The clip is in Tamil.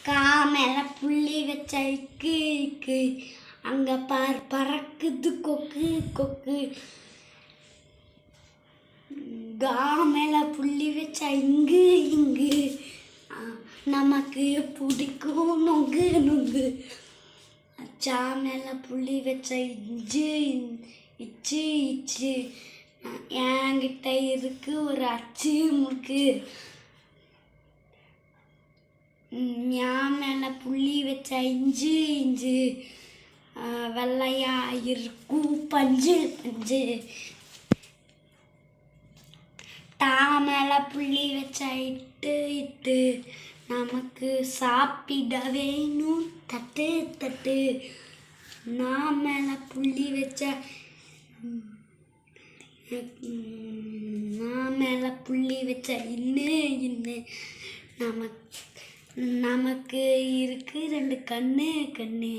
காமேல புள்ளி வச்ச இக்கு இக்கு அங்க பார் பறக்குது கொக்கு கொக்கு. காமேல புள்ளி வச்ச இங்கு இங்கு நமக்கு பிடிக்கும் நொங்கு நொங்கு. சாமேல புள்ளி வச்ச இஞ்சு இச்சு இச்சு என்கிட்ட இருக்கு ஒரு அச்சு முறுக்கு. மேல புள்ளி வச்ச இஞ்சு இஞ்சு வெள்ளையா இருக்கும் பஞ்சு பஞ்சு. மேல புள்ளி வச்ச இட்டு இட்டு நமக்கு சாப்பிட வேணும் தட்டு தட்டு. நான் மேல புள்ளி வச்ச நான் மேல புள்ளி வச்ச இன்னு இன்னு நமக்கு இருக்கு 2 கண்ணு கண்ணு.